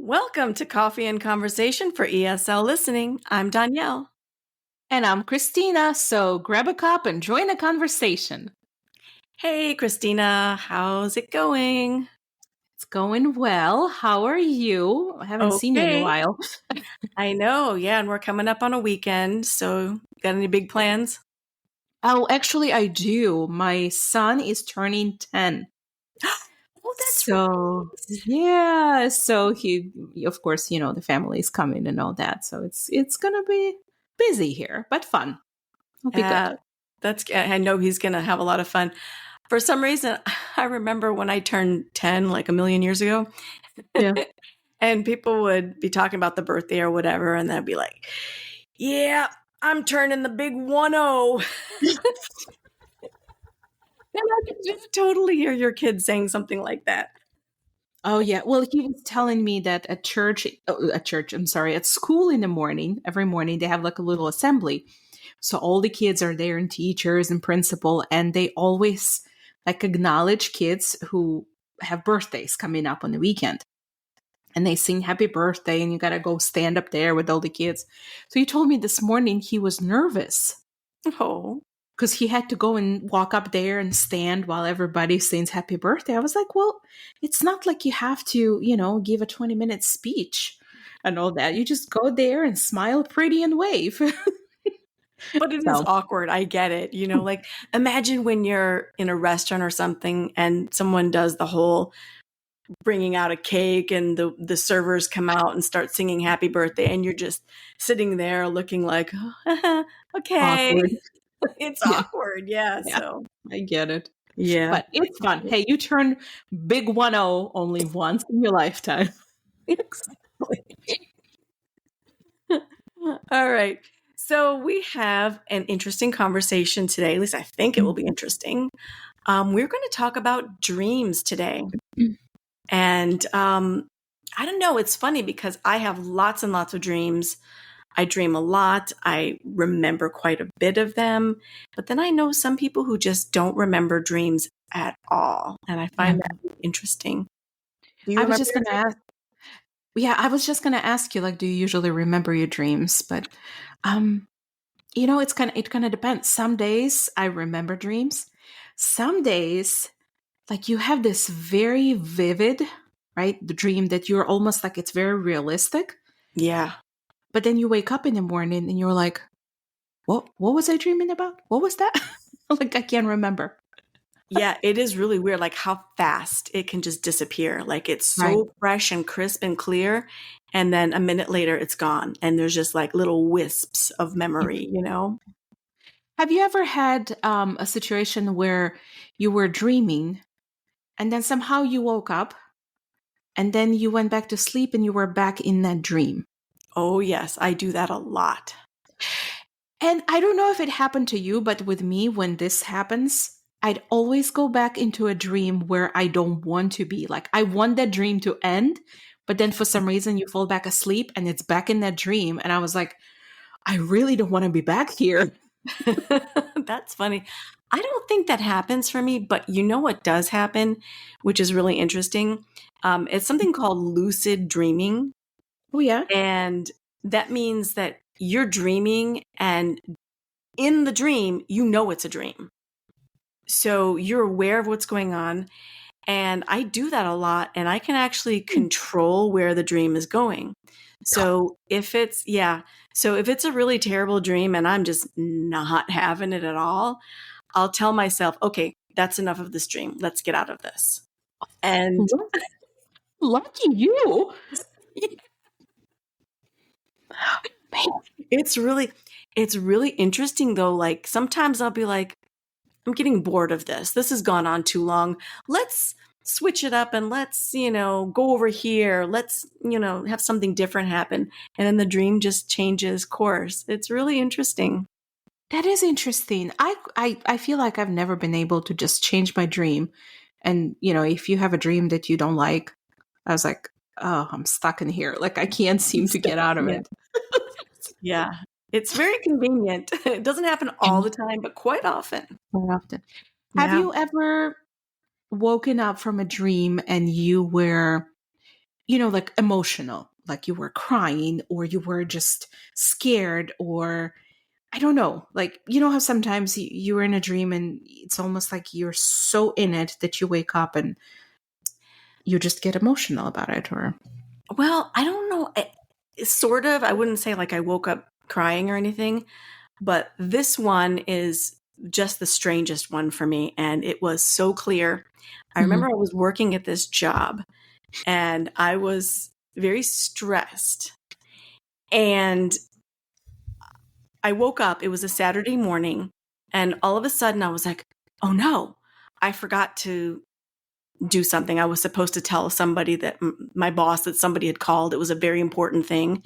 Welcome to Coffee and Conversation for ESL Listening. I'm Danielle. And I'm Christina, so grab a cup and join the conversation. Hey, Christina, how's it going? It's going well. How are you? I haven't seen you in a while. I know, yeah, and we're coming up on a weekend, so got any big plans? Oh, actually, I do. My son is turning 10. Oh, that's so right. Yeah, so he, of course, the family is coming and all that. So it's gonna be busy here, but fun. It'll be good. I know he's going to have a lot of fun. For some reason, I remember when I turned 10, like a million years ago, Yeah. and people would be talking about the birthday or whatever, and they'd be like, yeah, I'm turning the big 1-0. And I could just totally hear your kid saying something like that. Oh yeah. Well, he was telling me that at school in the morning, every morning they have like a little assembly. So all the kids are there and teachers and principal, and they always like acknowledge kids who have birthdays coming up on the weekend. And they sing happy birthday, and you got to go stand up there with all the kids. So he told me this morning he was nervous Oh, because he had to go and walk up there and stand while everybody sings happy birthday. I was like, well, it's not like you have to, give a 20-minute speech and all that. You just go there and smile pretty and wave. but it is awkward. I get it. Like imagine when you're in a restaurant or something and someone does the whole bringing out a cake and the servers come out and start singing happy birthday and you're just sitting there looking like, oh, okay. Awkward. It's awkward. Yeah. So I get it. yeah. But it's fun. Hey, you turn big 1-0 only once in your lifetime. All right. So we have an interesting conversation today. At least I think it will be interesting. We're going to talk about dreams today. And I don't know. It's funny because I have lots and lots of dreams. I dream a lot. I remember quite a bit of them. But then I know some people who just don't remember dreams at all. And I find that interesting. I was just going to ask. Yeah, I was just going to ask you, like, do you usually remember your dreams? But, it kind of depends. Some days I remember dreams. Some days, like, you have this very vivid, right? The dream that you're almost like it's very realistic. Yeah. But then you wake up in the morning and you're like, what was I dreaming about? What was that? Like, I can't remember. Yeah, it is really weird, like how fast it can just disappear. Like it's so fresh and crisp and clear. And then a minute later, it's gone. And there's just like little wisps of memory, Have you ever had a situation where you were dreaming and then somehow you woke up and then you went back to sleep and you were back in that dream? Oh, yes, I do that a lot. And I don't know if it happened to you, but with me, when this happens, I'd always go back into a dream where I don't want to be. Like, I want that dream to end, but then for some reason you fall back asleep and it's back in that dream. And I was like, I really don't want to be back here. That's funny. I don't think that happens for me, but you know what does happen, which is really interesting? It's something called lucid dreaming. Oh, yeah. And that means that you're dreaming and in the dream, you know it's a dream. So you're aware of what's going on. And I do that a lot, and I can actually control where the dream is going. So if it's a really terrible dream and I'm just not having it at all, I'll tell myself, okay, that's enough of this dream. Let's get out of this. And lucky you. It's really interesting though. Like sometimes I'll be like, I'm getting bored of this. This has gone on too long. Let's switch it up and let's, go over here. Let's, have something different happen. And then the dream just changes course. It's really interesting. That is interesting. I feel like I've never been able to just change my dream. And, if you have a dream that you don't like, I was like, oh, I'm stuck in here. Like, I can't seem to get out of it. Yeah. It's very convenient. It doesn't happen all the time, but quite often. Have you ever woken up from a dream and you were, like emotional, like you were crying or you were just scared, or I don't know, like, how sometimes you were in a dream and it's almost like you're so in it that you wake up and you just get emotional about it, or Well, I don't know. Sort of. I wouldn't say like I woke up crying or anything, but this one is just the strangest one for me. And it was so clear. I remember I was working at this job and I was very stressed. And I woke up, it was a Saturday morning, and all of a sudden I was like, oh no, I forgot to do something. I was supposed to tell somebody that my boss that somebody had called. It was a very important thing.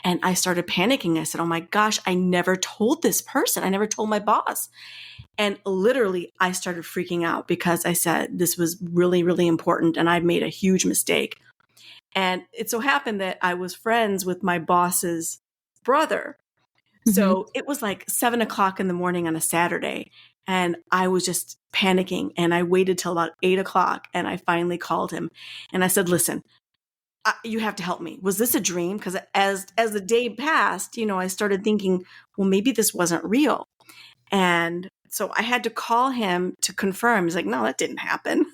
And I started panicking. I said, oh my gosh, I never told this person. I never told my boss. And literally, I started freaking out because I said this was really, really important and I'd made a huge mistake. And it so happened that I was friends with my boss's brother. So it was like 7 o'clock in the morning on a Saturday. And I was just panicking. And I waited till about 8 o'clock. And I finally called him. And I said, listen, you have to help me. Was this a dream? Because as the day passed, I started thinking, well, maybe this wasn't real. And so I had to call him to confirm. He's like, no, that didn't happen.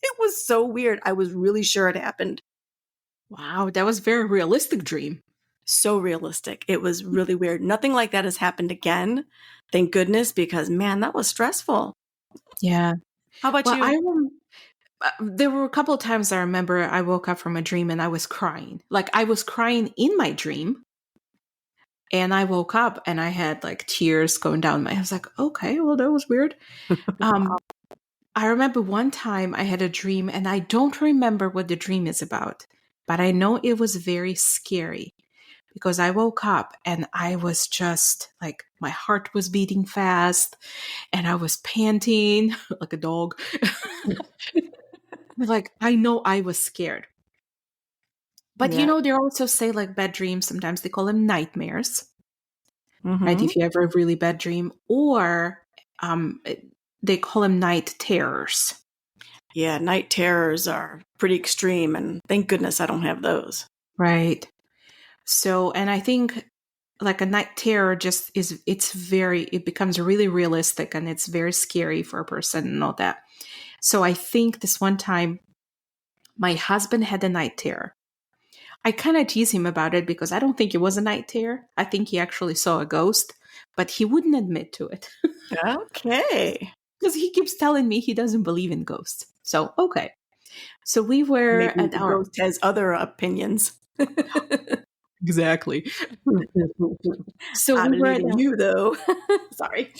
It was so weird. I was really sure it happened. Wow, that was a very realistic dream. So realistic. It was really weird. Nothing like that has happened again. Thank goodness, because man, that was stressful. Yeah. How about you? There were a couple of times I remember I woke up from a dream and I was crying. Like I was crying in my dream. And I woke up and I had like tears going down I was like, okay, well, that was weird. I remember one time I had a dream and I don't remember what the dream is about, but I know it was very scary because I woke up and I was just like, my heart was beating fast and I was panting like a dog. Like, I know I was scared. But Yeah. they also say like bad dreams, sometimes they call them nightmares. Mm-hmm. Right? If you have a really bad dream, or they call them night terrors. Yeah, night terrors are pretty extreme, and thank goodness I don't have those. Right. So, and I think like a night terror just it becomes really realistic and it's very scary for a person and all that. So I think this one time my husband had a night terror. I kind of tease him about it because I don't think it was a night terror. I think he actually saw a ghost, but he wouldn't admit to it. Okay. Because he keeps telling me he doesn't believe in ghosts. So, okay. So we were Maybe at the our... ghost has other opinions. Exactly. So I we were believe at in you, though. Sorry.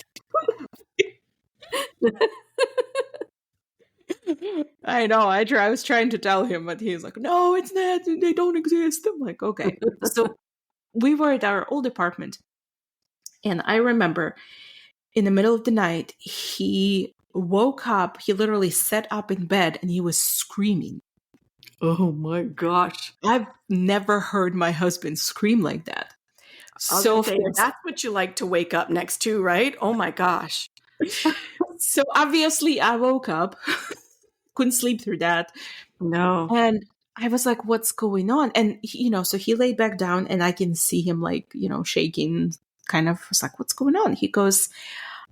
I know. I was trying to tell him, but he's like, no, it's not. They don't exist. I'm like, okay. So we were at our old apartment. And I remember in the middle of the night, he woke up. He literally sat up in bed and he was screaming. Oh my gosh. I've never heard my husband scream like that. I was So, going of to say, course, that's what you like to wake up next to, right? Oh my gosh. so obviously I woke up, couldn't sleep through that. No. And I was like, what's going on? And, so he laid back down and I can see him like, shaking, kind of was like, what's going on? He goes,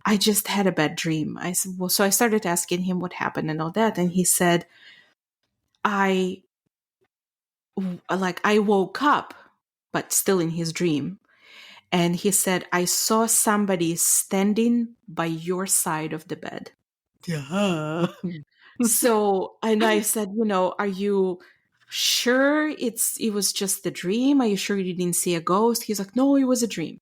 I just had a bad dream. I said, well, so I started asking him what happened and all that. And he said, I woke up, but still in his dream. And he said, I saw somebody standing by your side of the bed. Yeah. So, and I said, are you sure it was just a dream? Are you sure you didn't see a ghost? He's like, no, it was a dream.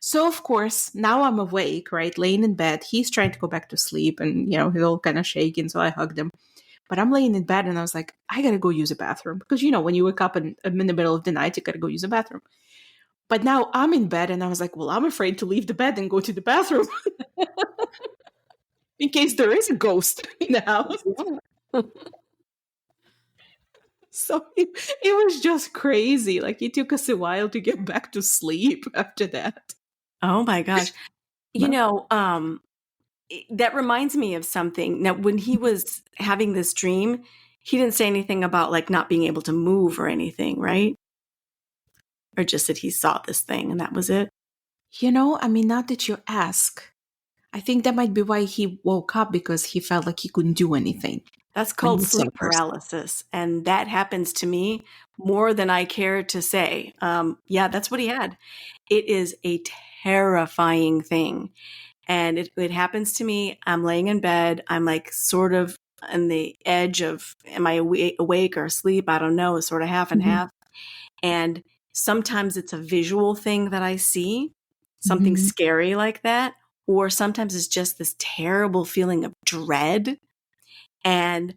So, of course, now I'm awake, right? Laying in bed. He's trying to go back to sleep and, he's all kind of shaking. So I hugged him. But I'm laying in bed and I was like, I got to go use a bathroom. Because, when you wake up in the middle of the night, you got to go use a bathroom. But now I'm in bed and I was like, well, I'm afraid to leave the bed and go to the bathroom. In case there is a ghost in the house. So it was just crazy. Like it took us a while to get back to sleep after that. Oh my gosh. That reminds me of something. Now, when he was having this dream, He didn't say anything about like not being able to move or anything, right? Or just that he saw this thing and that was it. I mean, now that you ask, I think that might be why he woke up, because he felt like he couldn't do anything That's when called he saw sleep a person. paralysis. And that happens to me more than I care to say. Yeah, that's what he had. It is a terrifying thing. And it happens to me. I'm laying in bed. I'm like sort of on the edge of, am I awake or asleep? I don't know, sort of half and Mhm. half. And sometimes it's a visual thing that I see, something Mhm. scary like that. Or sometimes it's just this terrible feeling of dread. And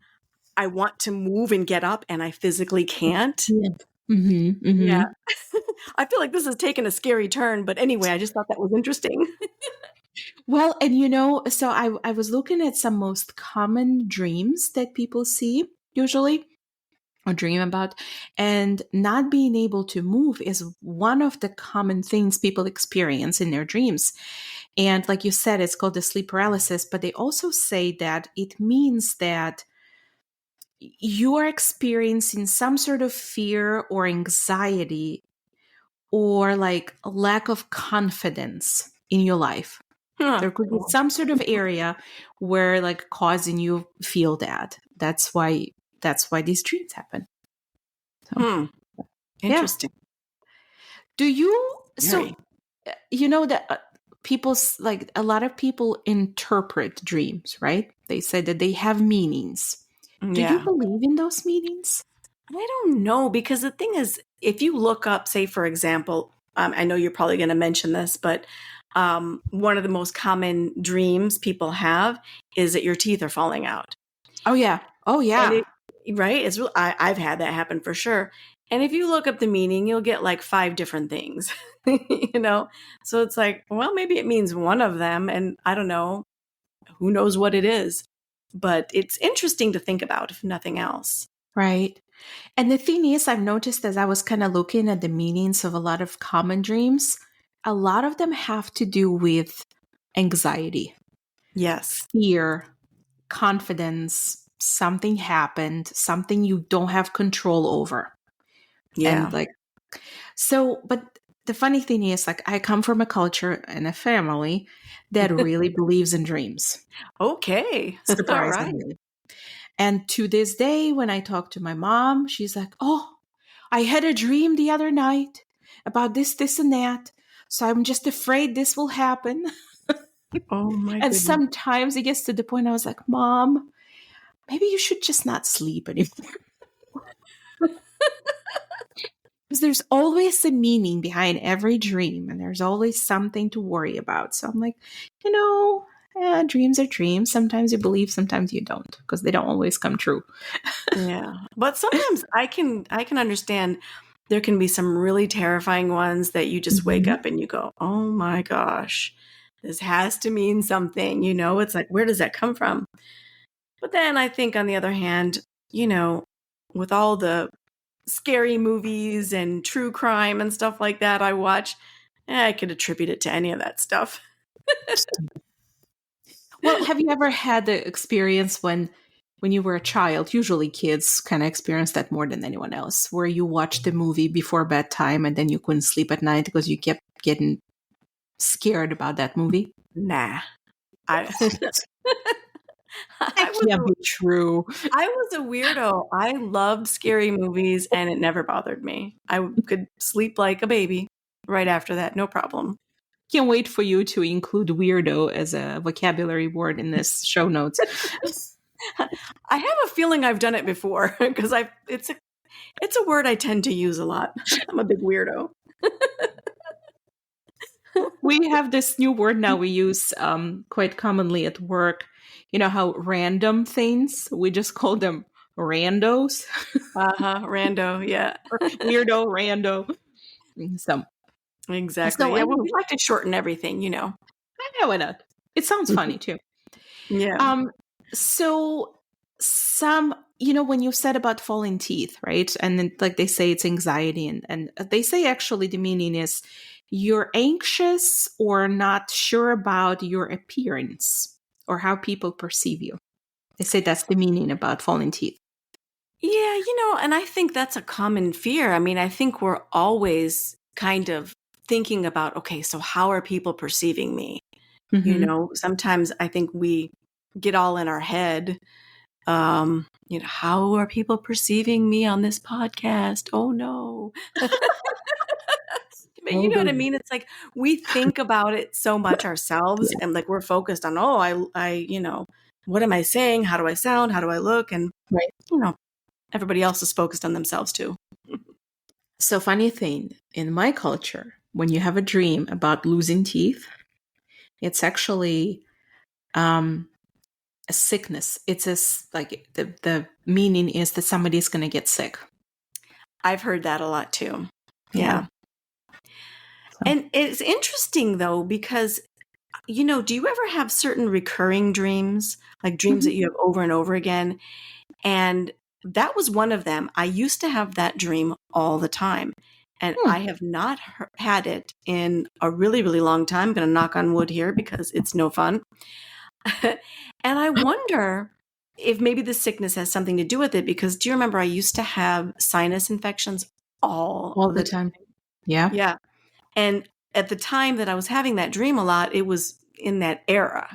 I want to move and get up and I physically can't. Yeah. Mhm. Yeah. Mhm. I feel like this has taken a scary turn, but anyway, I just thought that was interesting. Well, and so I was looking at some most common dreams that people see usually or dream about, and not being able to move is one of the common things people experience in their dreams. And like you said, it's called the sleep paralysis, but they also say that it means that you are experiencing some sort of fear or anxiety or like a lack of confidence in your life. Huh. There could be some sort of area where like causing you feel that. That's why these dreams happen. So Hmm. yeah. Interesting. Do you Very. so that like a lot of people interpret dreams, right? They say that they have meanings. Do you Yeah. believe in those meanings? I don't know because the thing is, if you look up, say, for example, I know you're probably going to mention this, but one of the most common dreams people have is that your teeth are falling out. Oh yeah. Oh And yeah. it, right? I've had that happen for sure. And if you look up the meaning, you'll get like 5 different things, you know? So it's like, well, maybe it means one of them. And I don't know, who knows what it is. But it's interesting to think about, if nothing else. Right. And the thing is, I've noticed as I was kind of looking at the meanings of a lot of common dreams, a lot of them have to do with anxiety, Yes. fear, confidence, something happened, something you don't have control over. And Yeah. like, so, but the funny thing is, like, I come from a culture and a family that really believes in dreams, Okay. All right. surprisingly. And to this day, when I talk to my mom, she's like, "Oh, I had a dream the other night about this, this, and that. So I'm just afraid this will happen." Oh my And goodness. sometimes it gets to the point I was like, "Mom, maybe you should just not sleep anymore." Because there's always a meaning behind every dream, and there's always something to worry about. So I'm like, dreams are dreams. Sometimes you believe, sometimes you don't, because they don't always come true. Yeah. But sometimes I can understand there can be some really terrifying ones that you just wake Mhm. up and you go, "Oh my gosh. This has to mean something." It's like, where does that come from? But then I think on the other hand, you know, with all the scary movies and true crime and stuff like that I watch, I could attribute it to any of that stuff. Well, have you ever had the experience when you were a child? Usually kids kind of experience that more than anyone else, where you watched the movie before bedtime and then you couldn't sleep at night because you kept getting scared about that movie. Nah. I That I was can't a, be true. I was a weirdo. I loved scary movies and it never bothered me. I could sleep like a baby right after that, no problem. Can't wait for you to include weirdo as a vocabulary word in this show notes. I have a feeling I've done it before because it's a word I tend to use a lot. I'm a big weirdo. We have this new word now we use quite commonly at work. You know how random things, we just call them randos. Uh-huh, rando, yeah. Weirdo, rando. So, Exactly. so Yeah, well, anyway, we like to shorten everything. yeah, why not? It sounds funny too. Yeah. Um, so some, when you said about falling teeth, right? And then, like they say, it's anxiety, and they say actually the meaning is you're anxious or not sure about your appearance or how people perceive you. They say that's the meaning about falling teeth. Yeah, and I think that's a common fear. I mean, I think we're always kind of thinking about, okay, so how are people perceiving me? Mm-hmm. Sometimes I think we get all in our head. How are people perceiving me on this podcast? Oh no. But you All know what I the mean? It's like we think about it so much ourselves yeah, and like we're focused on, oh, what am I saying? How do I sound? How do I look? And, right. you know, everybody else is focused on themselves too. So funny thing, in my culture, when you have a dream about losing teeth, it's actually um, a sickness. It's like the meaning is that somebody is going to get sick. I've heard that a lot too. Yeah. Yeah. So. And it's interesting though, because, do you ever have certain recurring dreams, like dreams Mhm. that you have over and over again? And that was one of them. I used to have that dream all the time. And Hmm. I have not had it in a really, really long time. I'm going to knock on wood here because it's no fun. And I wonder if maybe the sickness has something to do with it because do you remember I used to have sinus infections all All the the time? time. Yeah. Yeah. And at the time that I was having that dream a lot, it was in that era,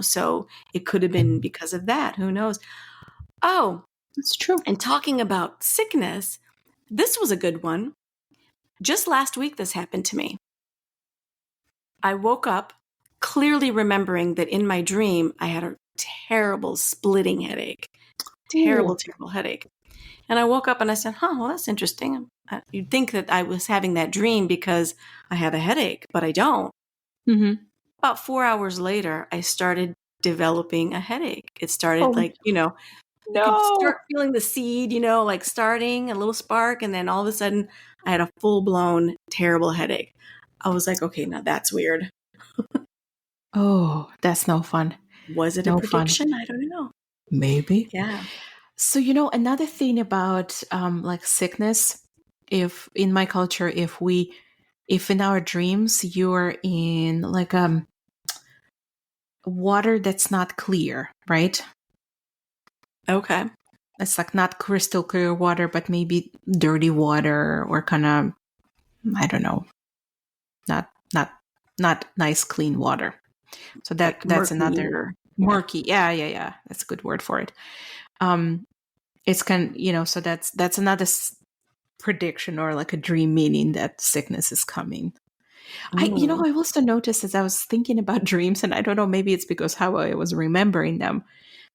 so it could have been because of that. Who knows? Oh, That's true. and talking about sickness, this was a good one. Just last week, this happened to me. I woke up clearly remembering that in my dream, I had a terrible splitting headache. Terrible, Ooh. terrible headache. And I woke up and I said, well, that's interesting. You'd think that I was having that dream because I had a headache, but I don't. Mm-hmm. About 4 hours later, I started developing a headache. It started Oh like, you could no. start feeling the seed, like starting a little spark. And then all of a sudden, I had a full blown terrible headache. I was like, okay, now that's weird. Oh, that's no fun. Was it a No fun. prediction? I don't know. Maybe. Yeah. So another thing about like sickness, if in my culture, if in our dreams you're in like water that's not clear, right? Okay. It's like not crystal clear water, but maybe dirty water or kind of, I don't know, not not not nice clean water. So Like that's murky another or, yeah. murky. Yeah. That's a good word for it. Um, it's so that's another prediction or like a dream meaning that sickness is coming. Mm. I also noticed as I was thinking about dreams, and I don't know, maybe it's because how I was remembering them,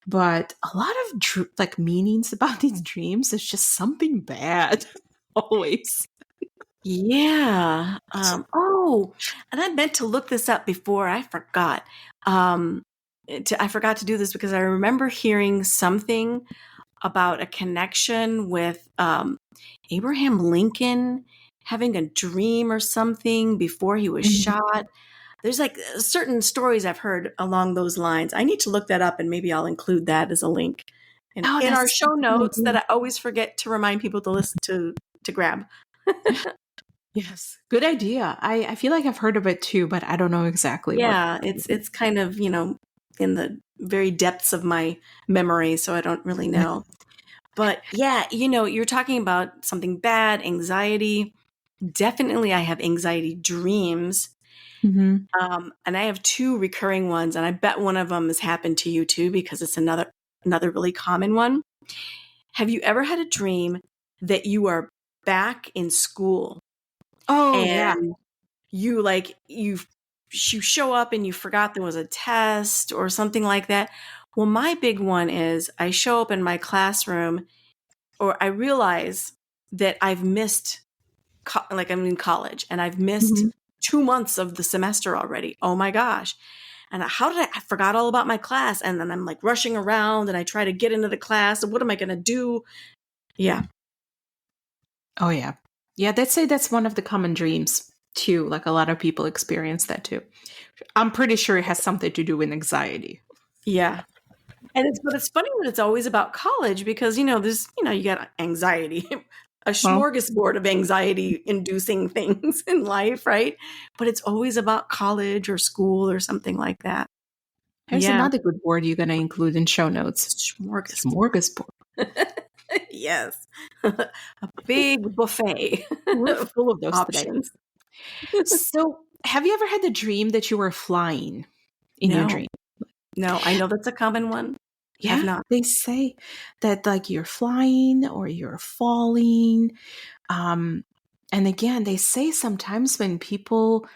but a lot of like meanings about these dreams is just something bad always. Yeah. And I meant to look this up before I forgot. I forgot to do this because I remember hearing something about a connection with Abraham Lincoln having a dream or something before he was Mhm. shot. There's like certain stories I've heard along those lines. I need to look that up and maybe I'll include that as a link Oh, in our that's show a good notes that idea. I always forget to remind people to listen to grab. Yes, good idea. I feel like I've heard of it too, but I don't know exactly what. Yeah, it's kind of, in the very depths of my memory, so I don't really know. But yeah, you're talking about something bad, anxiety. Definitely I have anxiety dreams. Mm-hmm. And I have two recurring ones, and I bet one of them has happened to you too because it's another really common one. Have you ever had a dream that you are back in school Oh yeah. and you show up and you forgot there was a test or something like that? Well, my big one is I show up in my classroom or I realize that I've missed like I'm in college and I've missed Mm-hmm. 2 months of the semester already. Oh my gosh. And how did I forgot all about my class. And then I'm like rushing around and I try to get into the class. And what am I going to do? Yeah. Oh yeah. Yeah, they'd say that's one of the common dreams too. Like a lot of people experience that too. I'm pretty sure it has something to do with anxiety. Yeah. But it's funny that it's always about college because, there's, you got anxiety, a Well, smorgasbord of anxiety inducing things in life, right? But it's always about college or school or something like that. here's Yeah. another good word you're going to include in show notes. Smorgasbord. Smorgasbord. Yes. A big buffet We're of full of those today. options. So, have you ever had the dream that you were flying in your No, dream? no, I know that's a common one. Have Yeah, not. they say that like you're flying or you're falling. Um, and again, they say sometimes when people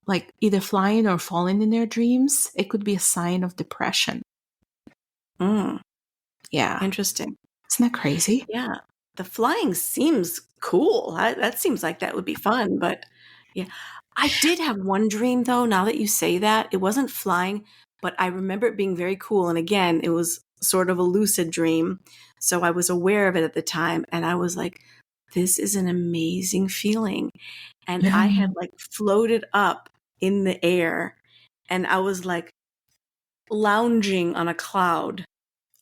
like either flying or falling in their dreams, it could be a sign of depression. Mm, Yeah. interesting. Isn't that crazy? Yeah. The flying seems cool. That seems like that would be fun, but yeah. I did have one dream though, now that you say that. It wasn't flying, but I remember it being very cool. And again, it was sort of a lucid dream. So I was aware of it at the time and I was like, this is an amazing feeling. And I Yeah. had like floated up in the air and I was like lounging on a cloud.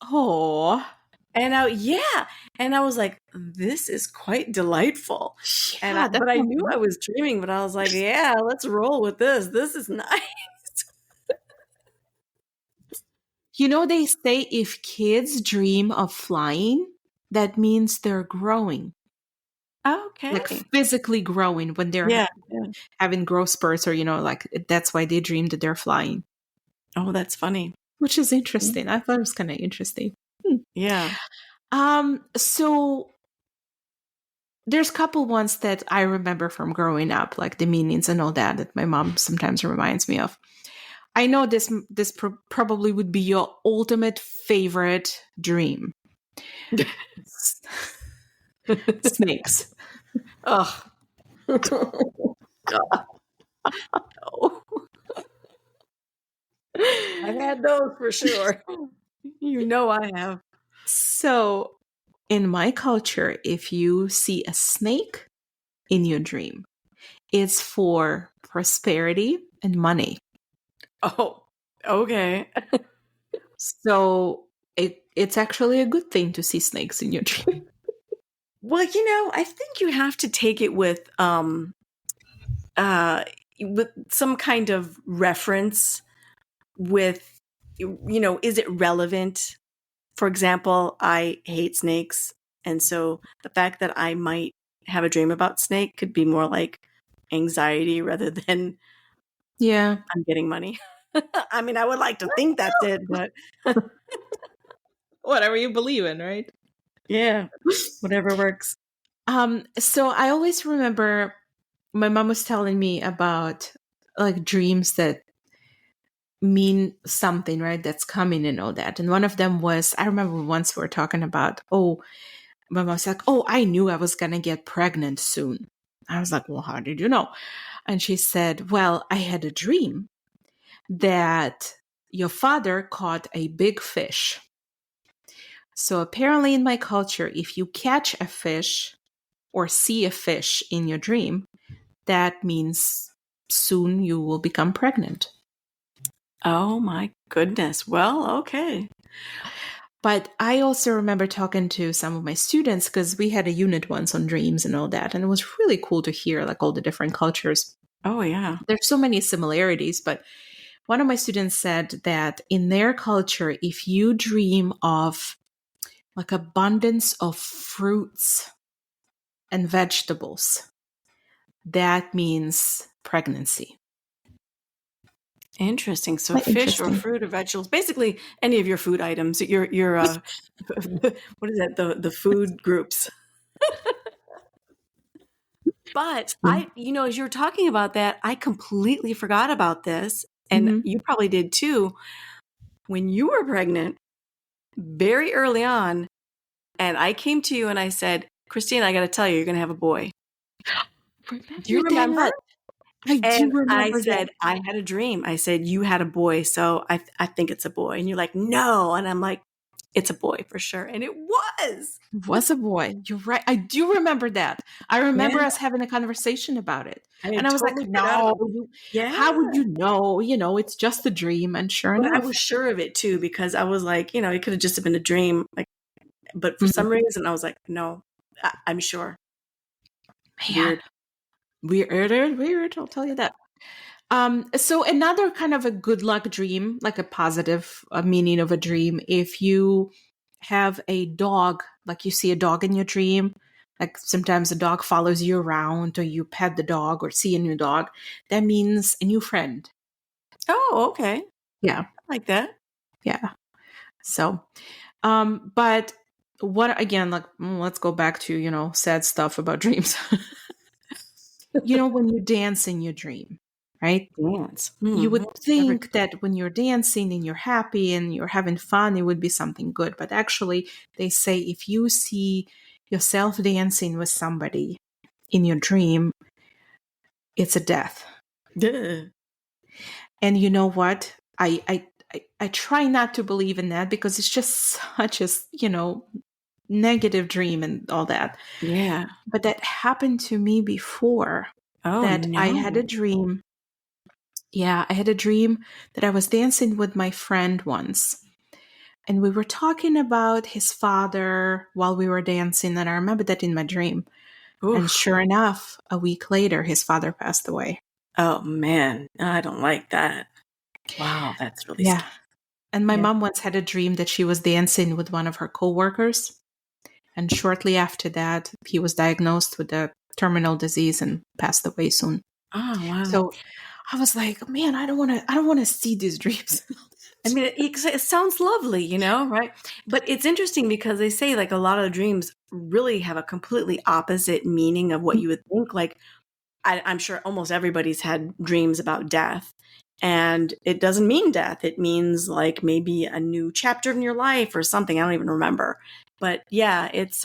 Oh, And I was like, this is quite delightful. yeah. That's But I knew I was dreaming, but I was like, yeah, let's roll with this. This is nice. they say if kids dream of flying, that means they're growing, like Okay. physically growing when they're Yeah. Yeah. having growth spurts, or like that's why they dream that they're flying, Oh, that's funny. which is interesting. I thought it was kind of interesting. Yeah. So there's a couple ones that I remember from growing up, like the meanings and all that my mom sometimes reminds me of. I know this probably would be your ultimate favorite dream. Snakes. Oh. God. No. I've had those for sure. You know I have. So, in my culture, if you see a snake in your dream, it's for prosperity and money. Oh, okay. So, it's actually a good thing to see snakes in your dream. Well, I think you have to take it with some kind of reference with is it relevant? For example, I hate snakes, and so the fact that I might have a dream about snake could be more like anxiety rather than Yeah. I'm getting money. I mean, I would like to think that's it, but Whatever you believe in, right? yeah, whatever works. So I always remember my mom was telling me about like dreams that mean something, right? That's coming and all that. And one of them was, I remember once we were talking about, my mom was like, oh, I knew I was going to get pregnant soon. I was like, well, how did you know? And she said, well, I had a dream that your father caught a big fish. So apparently in my culture, if you catch a fish or see a fish in your dream, that means soon you will become pregnant. Oh my goodness. Well, okay. But I also remember talking to some of my students because we had a unit once on dreams and all that. And it was really cool to hear like all the different cultures. Oh, yeah. There's so many similarities, but one of my students said that in their culture, if you dream of like abundance of fruits and vegetables, that means pregnancy. Interesting. So Quite fish or interesting. fruit or vegetables, basically any of your food items, your what is that? The food groups. But as you were talking about that, I completely forgot about this. And Mhm. you probably did too. When you were pregnant, very early on, and I came to you and I said, Christine, I got to tell you, you're going to have a boy. Do you remember? That? I And do I remember said, that. I had a dream. I said, you had a boy. So I think it's a boy. And you're like, no. And I'm like, it's a boy for sure. And it was. It was a boy. You're right. I do remember that. I remember Yeah. us having a conversation about it. I had And I was totally like, forgot no, about it. Yeah. how would you know? It's just a dream. And sure But I enough. was sure of it too, because I was like, it could have just been a dream. But for some reason, I was like, no, I'm sure. Man, weird. I'll tell you that. So another kind of a good luck dream, like a positive meaning of a dream, if you have a dog, like you see a dog in your dream, like sometimes a dog follows you around or you pet the dog or see a new dog, that means a new friend. Oh, okay. Yeah. I like that. Yeah. So, but what again, like, let's go back to, sad stuff about dreams. When you dance in your dream, right? Dance. You would What's every- think that when you're dancing and you're happy and you're having fun, it would be something good. But actually, they say if you see yourself dancing with somebody in your dream, it's a death. Duh. And you know what? I try not to believe in that because it's just such a, negative dream and all that. Yeah. But that happened to me before. Oh, That I had a no. dream. Yeah, I had a dream that I was dancing with my friend once. And we were talking about his father while we were dancing. And I remember that in my dream. And Oof. sure enough, a week later, his father passed away. Oh, man. I don't like that. Wow, that's really Yeah. scary. And my Yeah. mom once had a dream that she was dancing with one of her coworkers. And shortly after that, he was diagnosed with a terminal disease and passed away soon. Oh, wow. So I was like, man, I don't want to see these dreams. I mean, it sounds lovely, right? But it's interesting because they say like a lot of dreams really have a completely opposite meaning of what you would think. Like, I'm sure almost everybody's had dreams about death, and it doesn't mean death. It means like maybe a new chapter in your life or something. I don't even remember. But yeah, it's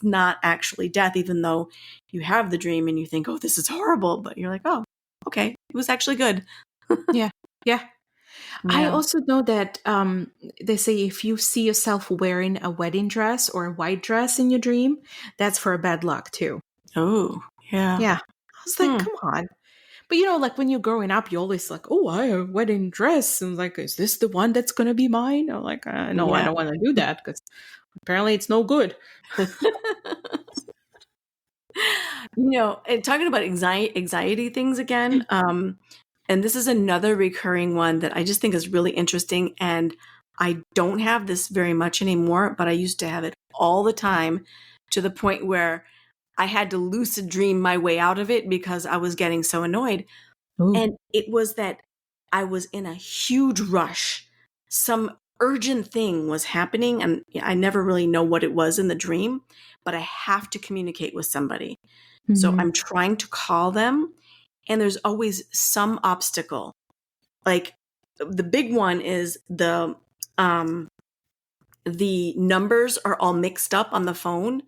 not actually death, even though you have the dream and you think, oh, this is horrible. But you're like, oh, okay, it was actually good. Yeah. Yeah. I Yeah. also know that they say if you see yourself wearing a wedding dress or a white dress in your dream, that's for bad luck too. Oh, yeah. Yeah. I was like, come on. But like when you're growing up, you're always like, oh, I have a wedding dress. And like, is this the one that's going to be mine? I'm like, no, I Yeah. don't want to do that because apparently it's no good. And talking about anxiety things again, and this is another recurring one that I just think is really interesting. And I don't have this very much anymore, but I used to have it all the time to the point where I had to lucid dream my way out of it because I was getting so annoyed. Ooh. And it was that I was in a huge rush. Some urgent thing was happening, and I never really know what it was in the dream, but I have to communicate with somebody. So Mhm. I'm trying to call them, and there's always some obstacle. Like the big one is the numbers are all mixed up on the phone.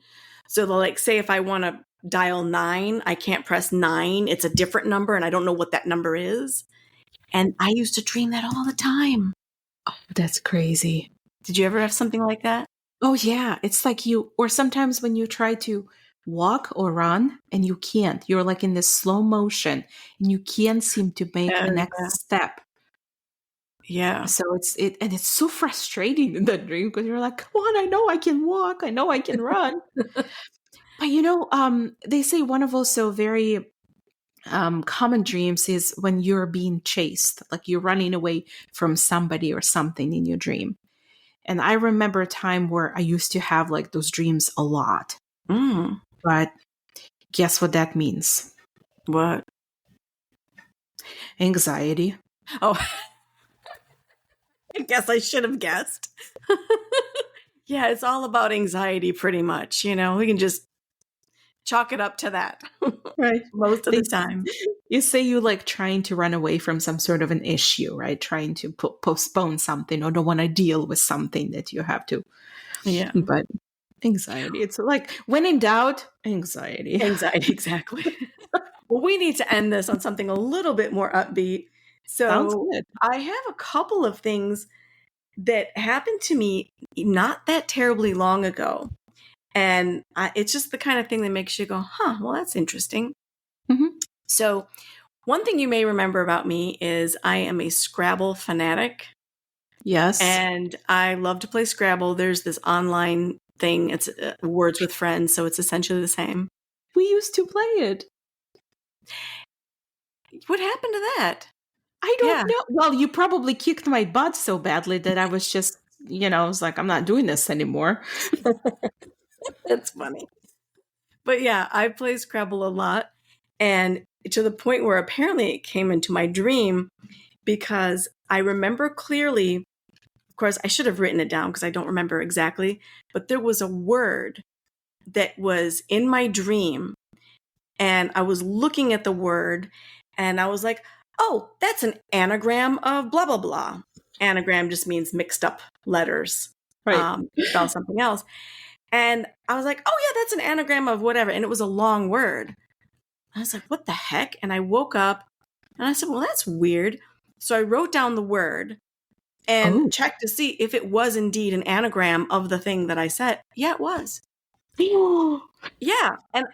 So they'll like say if I want to dial 9, I can't press 9. It's a different number and I don't know what that number is. And I used to dream that all the time. Oh, that's crazy. Did you ever have something like that? Oh, yeah. It's like or sometimes when you try to walk or run and you can't, you're like in this slow motion and you can't seem to make the next step. Yeah. So and it's so frustrating in that dream because you're like, come on, I know I can walk. I know I can run. But they say one of also very common dreams is when you're being chased, like you're running away from somebody or something in your dream. And I remember a time where I used to have like those dreams a lot. But guess what that means? What? Anxiety. Oh, I guess I should have guessed. Yeah, it's all about anxiety pretty much. We can just chalk it up to that. Right. Most of the time. You say you like trying to run away from some sort of an issue, right? Trying to postpone something or don't want to deal with something that you have to. Yeah. But anxiety. It's like when in doubt, anxiety. Anxiety, exactly. Well, we need to end this on something a little bit more upbeat. Sounds So good. I have a couple of things that happened to me not that terribly long ago. And it's just the kind of thing that makes you go, huh, well, that's interesting. Mm-hmm. So one thing you may remember about me is I am a Scrabble fanatic. Yes. And I love to play Scrabble. There's this online thing. It's Words with Friends. So it's essentially the same. We used to play it. What happened to that? I don't know. Well, you probably kicked my butt so badly that I was just I was like, I'm not doing this anymore. That's funny. But yeah, I play Scrabble a lot, and to the point where apparently it came into my dream because I remember clearly, of course, I should have written it down because I don't remember exactly, but there was a word that was in my dream, and I was looking at the word, and I was like, oh, that's an anagram of blah, blah, blah. Anagram just means mixed up letters, Right. spell something else. And I was like, oh, yeah, that's an anagram of whatever. And it was a long word. I was like, what the heck? And I woke up and I said, well, that's weird. So I wrote down the word and Oh. checked to see if it was indeed an anagram of the thing that I said. Yeah, it was. Yeah. And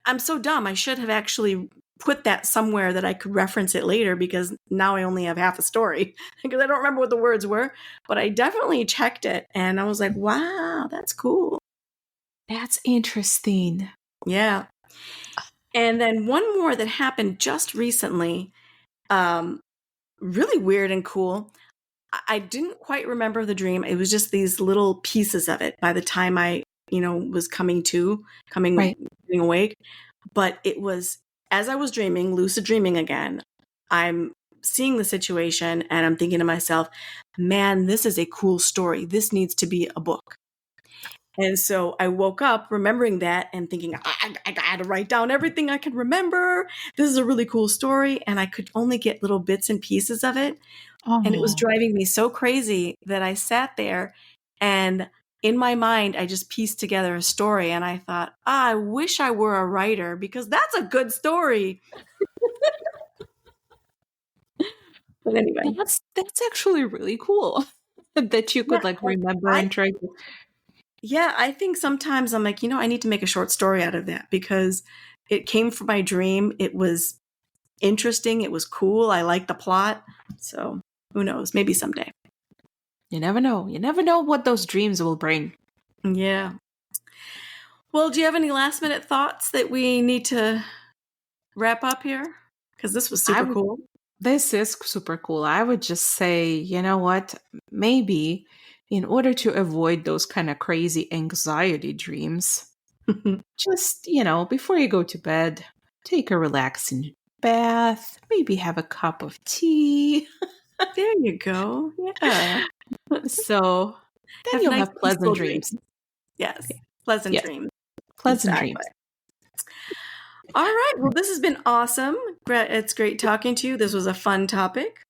I'm so dumb. I should have actually put that somewhere that I could reference it later because now I only have half a story because I don't remember what the words were. But I definitely checked it and I was like, wow, that's cool. That's interesting. Yeah. And then one more that happened just recently, really weird and cool. I didn't quite remember the dream. It was just these little pieces of it by the time I, was coming Right. getting awake. But it was as I was dreaming, lucid dreaming again, I'm seeing the situation and I'm thinking to myself, man, this is a cool story. This needs to be a book. And so I woke up remembering that and thinking, I got to write down everything I can remember. This is a really cool story. And I could only get little bits and pieces of it. And it was Oh, driving me so crazy that I sat there and in my mind, I just pieced together a story. And I thought, I wish I were a writer because that's a good story. But anyway, that's actually really cool that you yeah, could like remember I, and try to. yeah, I think sometimes I'm like, I need to make a short story out of that because it came from my dream. It was interesting. It was cool. I liked the plot. So who knows? Maybe someday. You never know. You never know what those dreams will bring. Yeah. Well, do you have any last minute thoughts that we need to wrap up here? Because this was I super would. cool. This is super cool. I would just say, you know what? Maybe in order to avoid those kind of crazy anxiety dreams, just, before you go to bed, take a relaxing bath, maybe have a cup of tea. There you go. Yeah. So then Have you'll nice, have pleasant peaceful dreams. dreams. Yes. Pleasant Yes, dreams. pleasant Exactly. dreams. All right. Well, this has been awesome. It's great talking to you. This was a fun topic.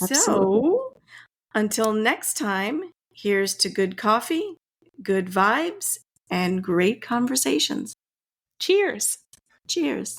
Absolutely. So until next time, here's to good coffee, good vibes, and great conversations. Cheers. Cheers.